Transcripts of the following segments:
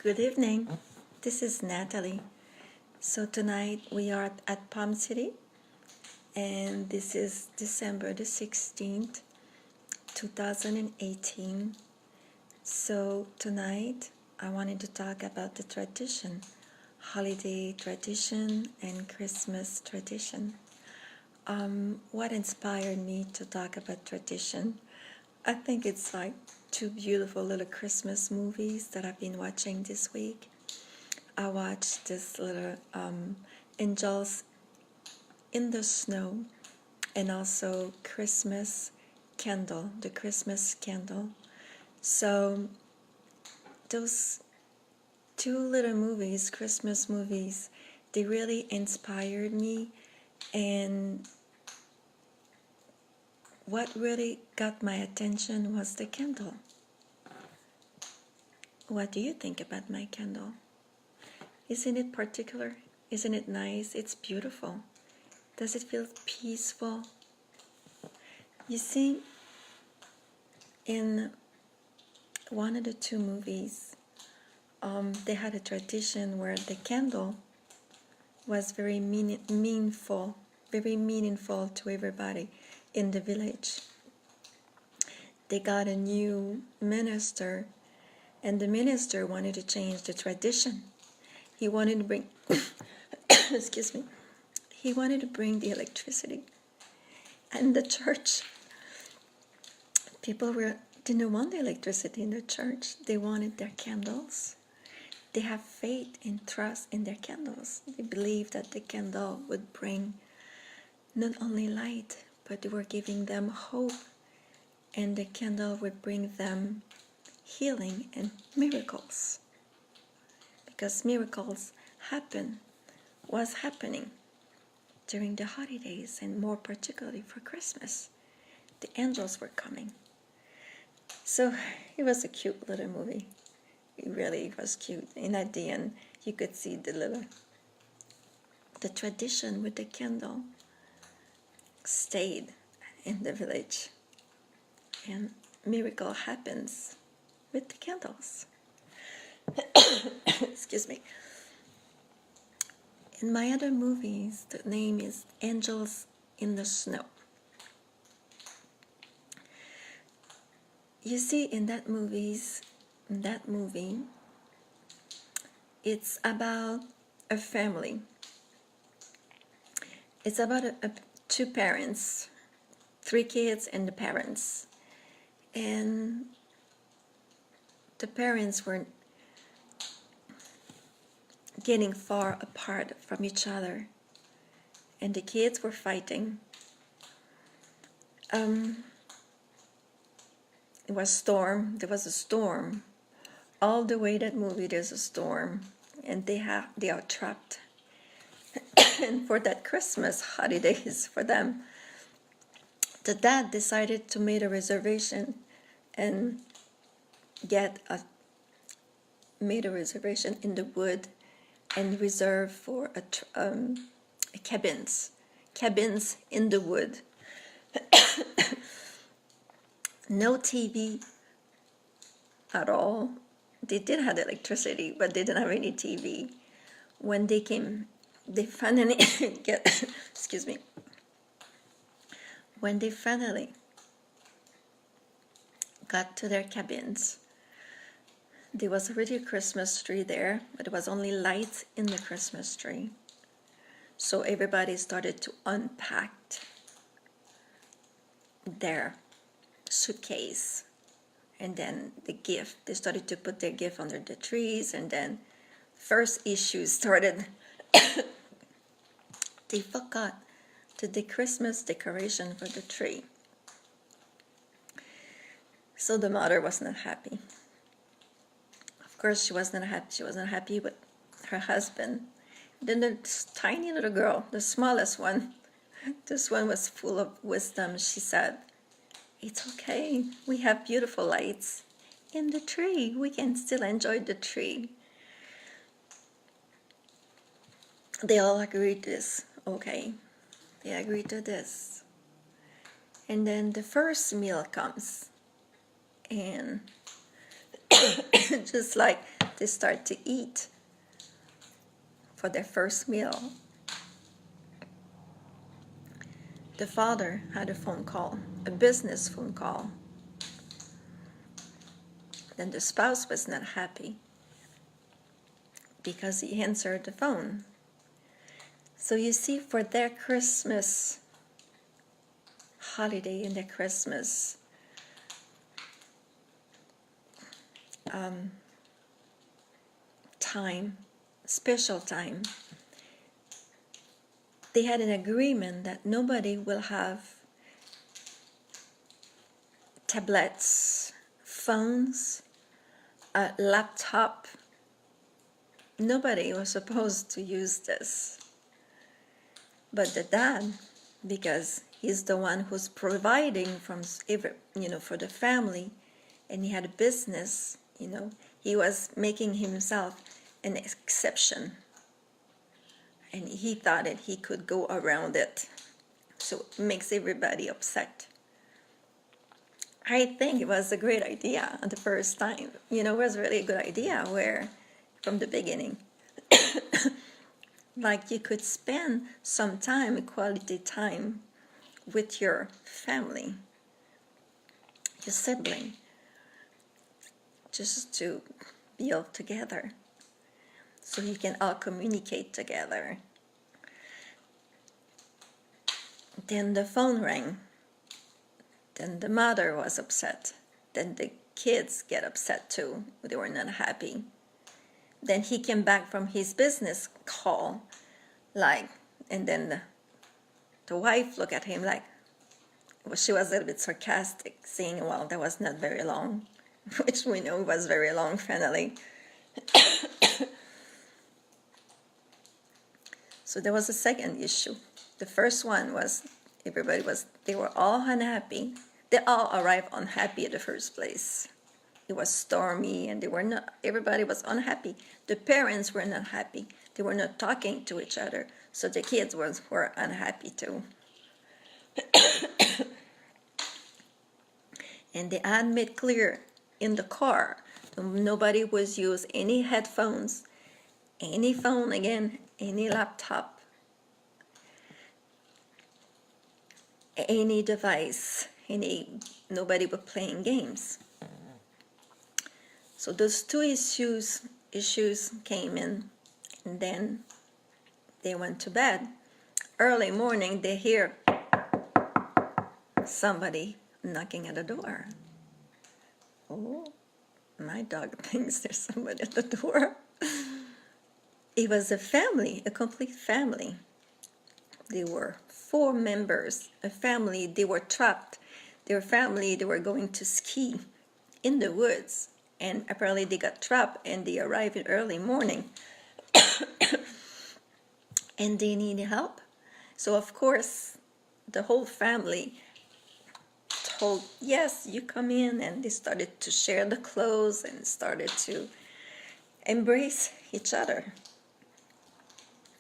Good evening. This is Nathalie. So tonight we are at Palm City, and this is December the 16th, 2018. So tonight I wanted to talk about the tradition, holiday tradition and Christmas tradition. What inspired me to talk about tradition? I think it's like two beautiful little Christmas movies that I've been watching this week. I watched this little Angels in the Snow, and also Christmas Candle, the Christmas Candle. So those two little movies, Christmas movies, they really inspired me, and what really got my attention was the candle. What do you think about my candle? Isn't it particular? Isn't it nice? It's beautiful. Does it feel peaceful? You see, in one of the two movies, they had a tradition where the candle was very meaningful to everybody in the village. They got a new minister, and the minister wanted to change the tradition. He wanted to bring, excuse me, he wanted to bring the electricity. And the church, people didn't want the electricity in the church. They wanted their candles. They have faith and trust in their candles. They believed that the candle would bring not only light, but they were giving them hope. And the candle would bring them healing and miracles. Because miracles was happening during the holidays, and more particularly for Christmas. The angels were coming. So it was a cute little movie. It really was cute. And at the end, you could see the tradition with the candle stayed in the village. And miracle happens with the candles. Excuse me. In my other movies, the name is Angels in the Snow. You see, in that movie, it's about a family. It's about two parents, 3 kids and the parents. And the parents were getting far apart from each other, and the kids were fighting. It was storm. There was a storm. All the way that movie, there's a storm, and they are trapped. And for that Christmas holidays for them, the dad decided to make a reservation and made a reservation in the wood and reserved for cabins in the wood. No TV at all. They did have electricity, but they didn't have any TV. When they came, they finally excuse me. When they finally got to their cabins, there was already a Christmas tree there, but there was only light in the Christmas tree. So everybody started to unpack their suitcase, and then the gift. They started to put their gift under the trees, and then first issues started. They forgot the Christmas decoration for the tree. So the mother was not happy. Of course, she was not happy. She wasn't happy with her husband. Then the tiny little girl, the smallest one, this one was full of wisdom. She said, "It's okay. We have beautiful lights in the tree. We can still enjoy the tree." They all agreed to this. Okay, they agreed to this. And then the first meal comes, and just like they start to eat for their first meal. The father had a phone call, a business phone call. Then the spouse was not happy because he answered the phone. So you see, for their Christmas holiday and their Christmas time, special time, they had an agreement that nobody will have tablets, phones, a laptop. Nobody was supposed to use this. But the dad, because he's the one who's providing from for the family, and he had a business, he was making himself an exception. And he thought that he could go around it. So it makes everybody upset. I think it was a great idea at the first time. It was really a good idea where, from the beginning, like you could spend some time, quality time, with your family, your sibling, just to be all together, so you can all communicate together. Then the phone rang. Then the mother was upset. Then the kids get upset too. They were not happy. Then he came back from his business call, and then the wife looked at him she was a little bit sarcastic, saying, well, that was not very long, which we know was very long finally. So there was a second issue. The first one was they were all unhappy. They all arrived unhappy in the first place. It was stormy and everybody was unhappy. The parents were not happy. They were not talking to each other. So the kids were unhappy too. And they had made clear in the car that nobody was use any headphones, any phone again, any laptop, any device, nobody was playing games. So those two issues came in, and then they went to bed. Early morning, they hear somebody knocking at the door. Oh, my dog thinks there's somebody at the door. It was a family, a complete family. They were 4 members, a family. They were trapped. Their family, they were going to ski in the woods, and apparently they got trapped and they arrived in early morning. And they needed help. So of course, the whole family told, yes, you come in, and they started to share the clothes and started to embrace each other.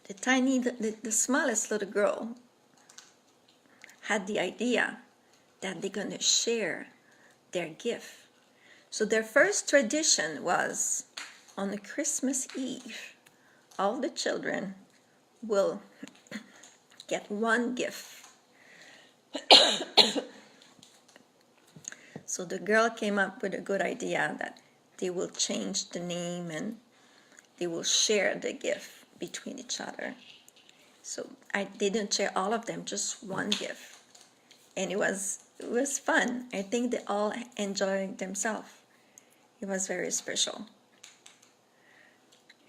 The smallest little girl had the idea that they're going to share their gift. So their first tradition was, on Christmas Eve, all the children will get one gift. So the girl came up with a good idea that they will change the name and they will share the gift between each other. So they didn't share all of them, just one gift. And it was fun. I think they all enjoyed themselves. It was very special.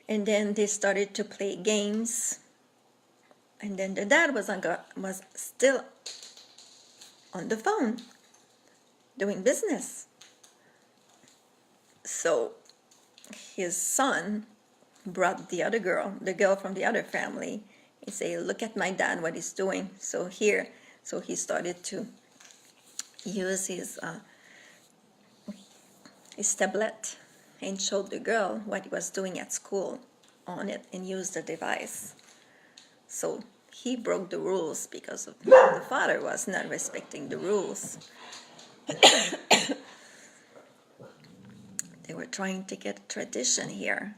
And then they started to play games. And then the dad was still on the phone doing business. So his son brought the other girl, the girl from the other family. He said, look at my dad, what he's doing. So he started to use his tablet and showed the girl what he was doing at school on it and used the device. So he broke the rules because the father was not respecting the rules. They were trying to get a tradition here.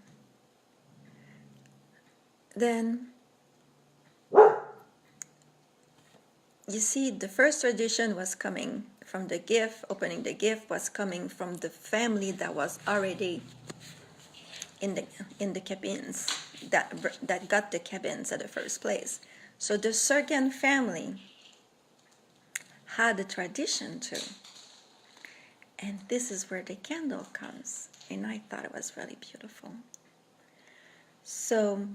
Then, you see, the first tradition was coming from the gift. Opening the gift was coming from the family that was already in the cabins, that got the cabins at the first place. So the second family had a tradition too. And this is where the candle comes. And I thought it was really beautiful. So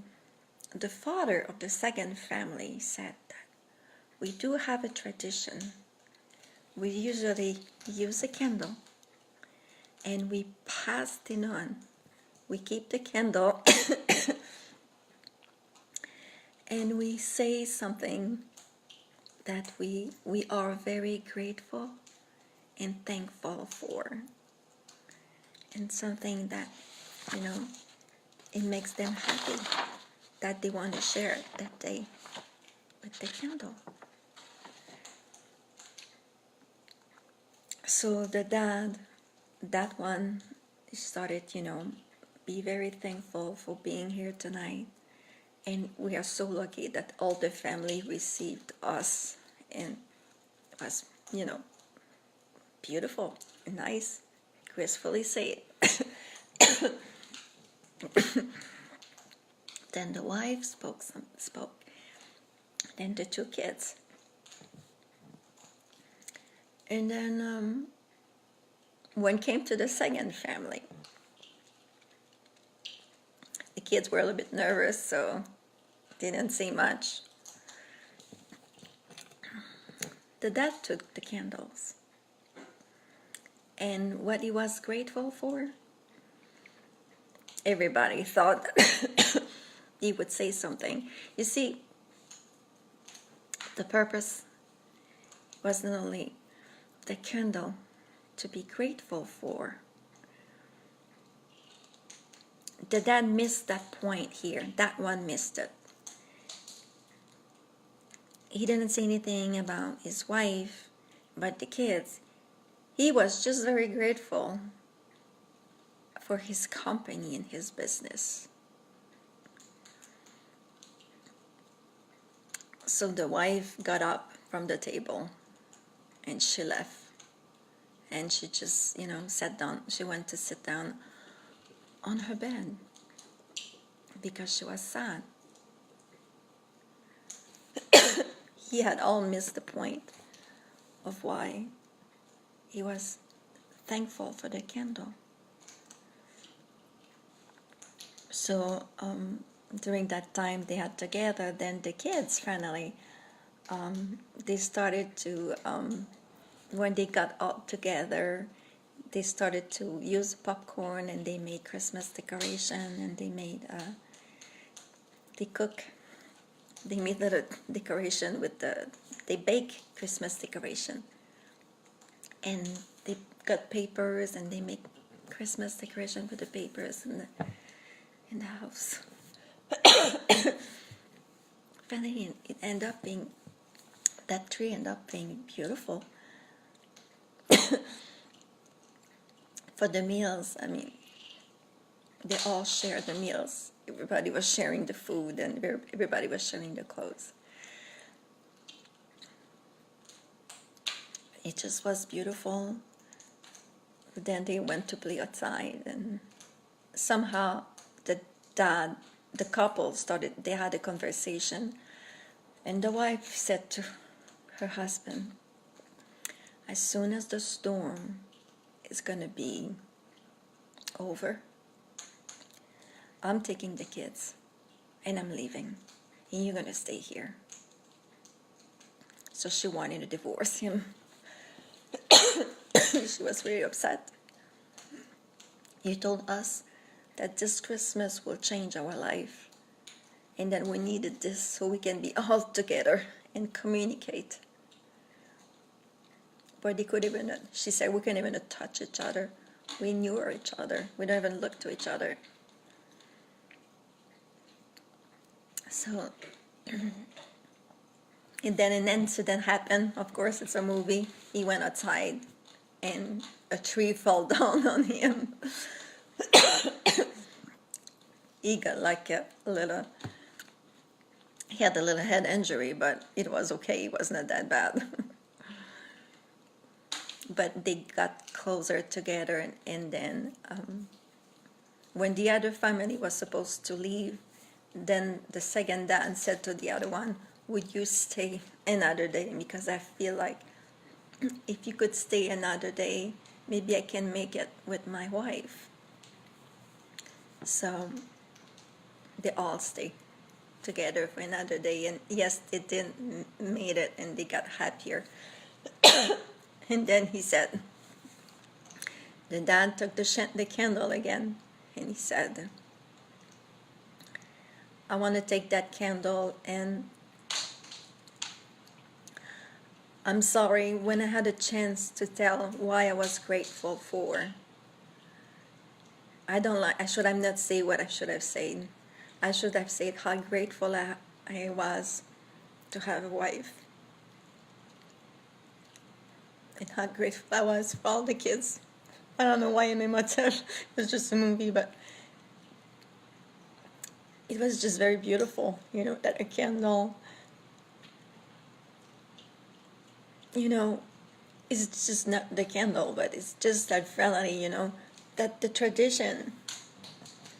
the father of the second family said that we do have a tradition. We usually use a candle and we pass it on. We keep the candle and we say something that we are very grateful and thankful for. And something that, it makes them happy, that they want to share that day with the candle. So the dad, that one, started, be very thankful for being here tonight. And we are so lucky that all the family received us. And it was, beautiful, nice, gracefully said. Then the wife spoke. Then the two kids. And then when it came to the second family, the kids were a little bit nervous, so didn't say much. The dad took the candles. And what he was grateful for, everybody thought he would say something. You see, the purpose was not only the candle to be grateful for. The dad missed that point here. That one missed it. He didn't say anything about his wife, but the kids. He was just very grateful for his company and his business. So the wife got up from the table and she left. And she just, sat down. She went to sit down on her bed because she was sad. He had all missed the point of why he was thankful for the candle. So during that time they had together, then the kids finally, they started to, when they got all together, they started to use popcorn and they made Christmas decoration and they made, they cook. They made little decoration with they bake Christmas decoration. And they got papers and they make Christmas decoration with the papers in the house. Finally, it ended up being, that tree ended up being beautiful. For the meals, they all shared the meals. Everybody was sharing the food and everybody was sharing the clothes. It just was beautiful. Then they went to play outside and somehow the couple started, they had a conversation and the wife said to her husband, as soon as the storm is going to be over, I'm taking the kids and I'm leaving and you're going to stay here. So she wanted to divorce him. She was really upset. He told us that this Christmas will change our life and that we needed this so we can be all together and communicate. But they couldn't even, she said, we couldn't even touch each other. We knew each other. We don't even look to each other. So, and then an incident happened. Of course, it's a movie. He went outside and a tree fell down on him. He got like a little, he had a little head injury, but it was okay. It was not that bad. But they got closer together, and then when the other family was supposed to leave, then the second dad said to the other one, would you stay another day? Because I feel like if you could stay another day, maybe I can make it with my wife. So they all stayed together for another day, and yes, they didn't made it, and they got happier. And then he said, the dad took the candle again, and he said, I want to take that candle, and I'm sorry, when I had a chance to tell why I was grateful for, I should have not say what I should have said. I should have said how grateful I was to have a wife, and how grateful I was for all the kids. I don't know why I made myself, it was just a movie, but it was just very beautiful, that a candle, it's just not the candle, but it's just that family, that the tradition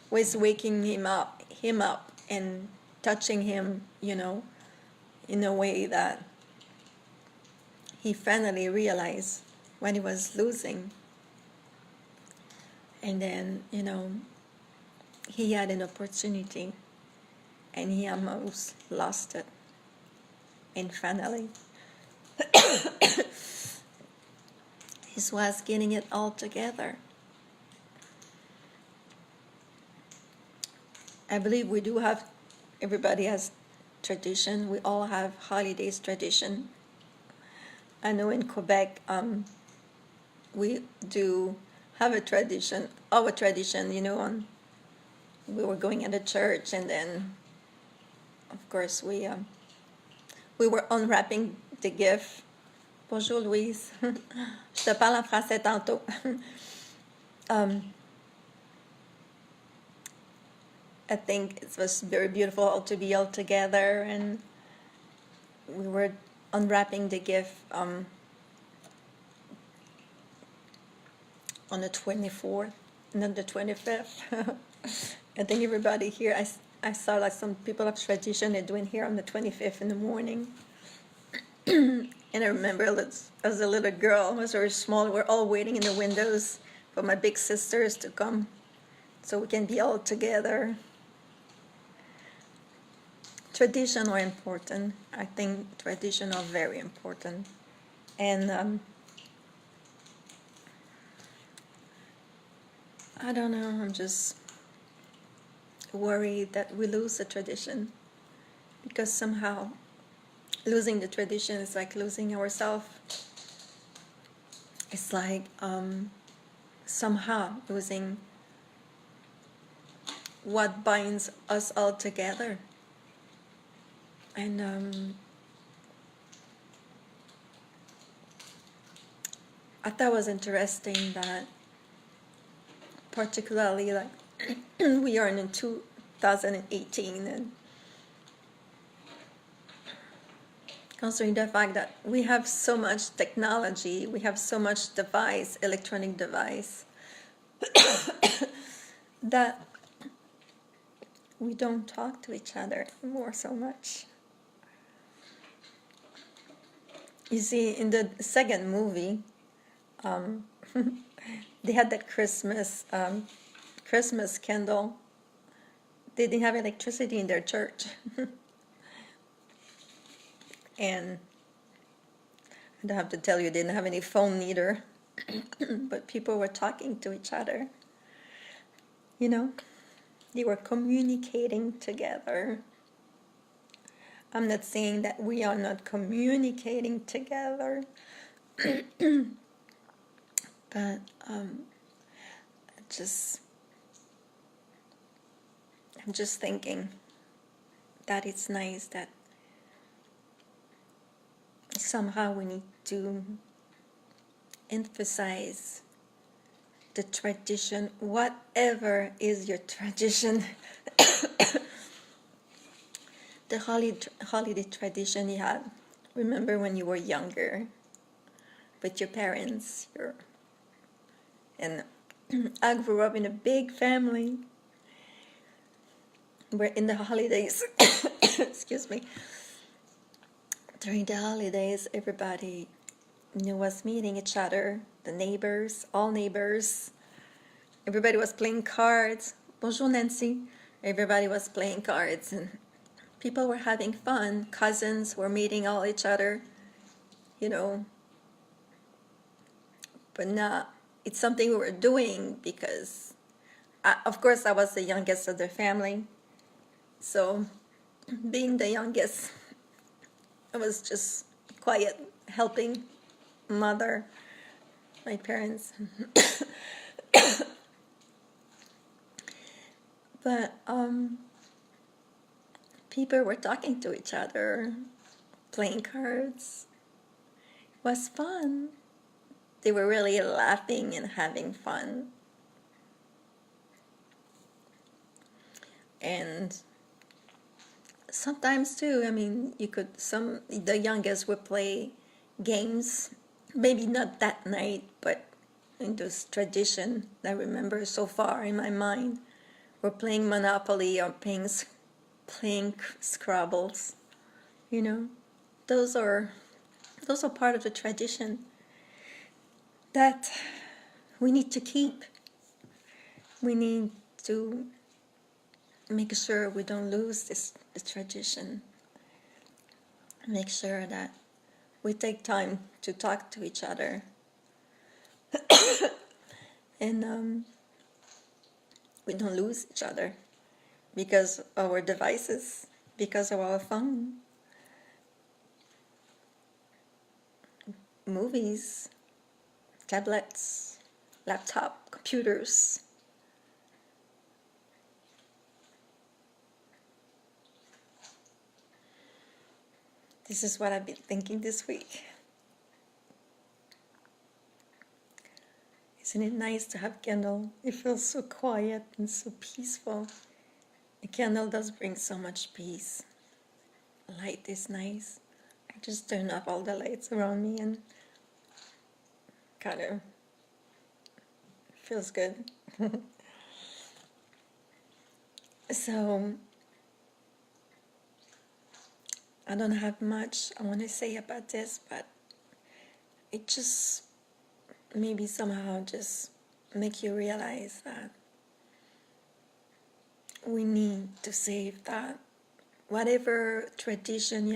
was waking him up and touching him, in a way that he finally realized when he was losing. And then, he had an opportunity, and he almost lost it. And finally, he was getting it all together. I believe we do have, everybody has tradition. We all have holidays tradition. I know in Quebec, we do have a tradition, our tradition, we were going at a church, and then, of course, we were unwrapping the gift. Bonjour, Louise. Je te parle en français tantôt. I think it was very beautiful to be all together, and we were unwrapping the gift on the 24th, not the 25th. I think everybody here, I saw like some people of tradition they're doing here on the 25th in the morning. And I remember as a little girl, I was very small, we're all waiting in the windows for my big sisters to come so we can be all together. Tradition are important. I think tradition are very important. And I don't know, I'm just worried that we lose the tradition, because somehow losing the tradition is like losing ourselves. It's like somehow losing what binds us all together. And I thought it was interesting that, particularly like we are in 2018, and considering the fact that we have so much technology, we have so much electronic device, that we don't talk to each other anymore so much. You see, in the second movie, they had that Christmas candle. They didn't have electricity in their church. And I don't have to tell you, they didn't have any phone either. But people were talking to each other. They were communicating together. I'm not saying that we are not communicating together. But I'm just thinking that it's nice that somehow we need to emphasize the tradition, whatever is your tradition, the holiday tradition you had. Remember when you were younger with your parents, and I grew up in a big family where in the holidays, excuse me, during the holidays, everybody was meeting each other, the neighbors, all neighbors. Everybody was playing cards. Bonjour, Nancy. Everybody was playing cards, and people were having fun. Cousins were meeting all each other, But not, it's something we were doing because, of course, I was the youngest of the family. So, being the youngest, I was just quiet, helping mother, my parents. But people were talking to each other, playing cards. It was fun. They were really laughing and having fun. And sometimes too, the youngest would play games, maybe not that night, but in this tradition I remember so far in my mind, we're playing Monopoly or playing Scrabbles. Those are part of the tradition that we need to keep. We need to make sure we don't lose the tradition. Make sure that we take time to talk to each other. And we don't lose each other because of our devices, because of our phone, movies, tablets, laptop, computers. This is what I've been thinking this week. Isn't it nice to have candle? It feels so quiet and so peaceful. A candle does bring so much peace. Light is nice. I just turn off all the lights around me and kind of feels good. So I don't have much I want to say about this, but it just maybe somehow just make you realize that we need to save that. Whatever tradition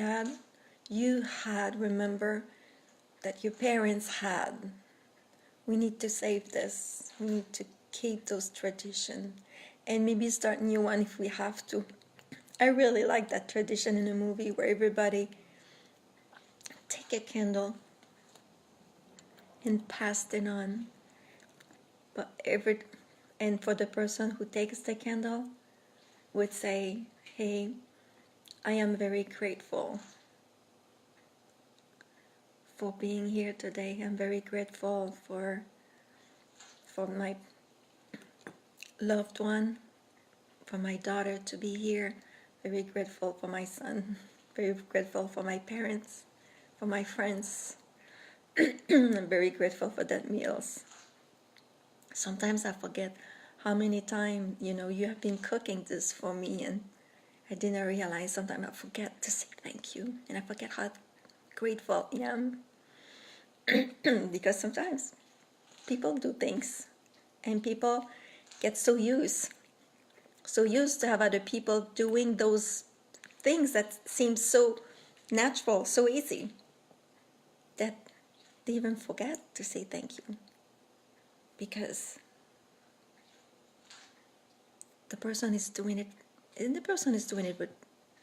you had, remember that your parents had. We need to save this. We need to keep those traditions and maybe start new one if we have to. I really like that tradition in a movie where everybody take a candle and pass it on. And for the person who takes the candle would say, "Hey, I am very grateful for being here today. I'm very grateful for my loved one, for my daughter to be here. Very grateful for my son. Very grateful for my parents, for my friends. I'm very grateful for that meals." Sometimes I forget how many times, you have been cooking this for me, and I didn't realize. Sometimes I forget to say thank you, and I forget how grateful I am. Because sometimes people do things, and people get so used to have other people doing those things that seem so natural, so easy, that they even forget to say thank you. Because the person is doing it, and the person is doing it with,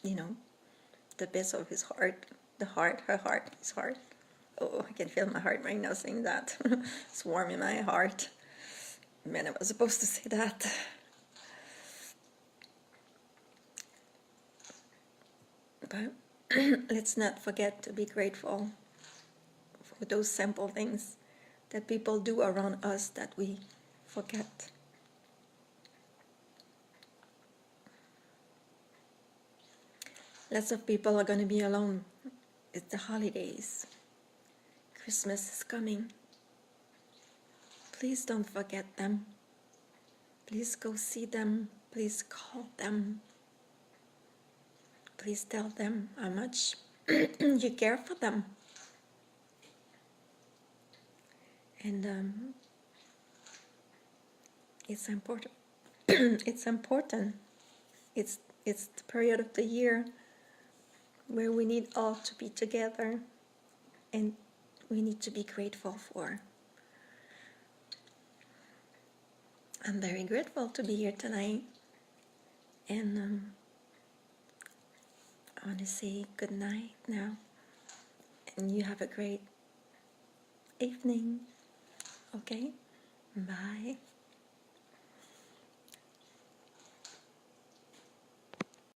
the best of his heart, her heart, his heart. Oh, I can feel my heart right now saying that. It's warm in my heart. Man, I was supposed to say that. But let's not forget to be grateful for those simple things that people do around us that we forget. Lots of people are going to be alone. It's the holidays. Christmas is coming. Please don't forget them. Please go see them. Please call them. Please tell them how much you care for them. And it's important. It's important. It's the period of the year where we need all to be together and we need to be grateful for. I'm very grateful to be here tonight, and I want to say good night now, and you have a great evening. Okay, bye.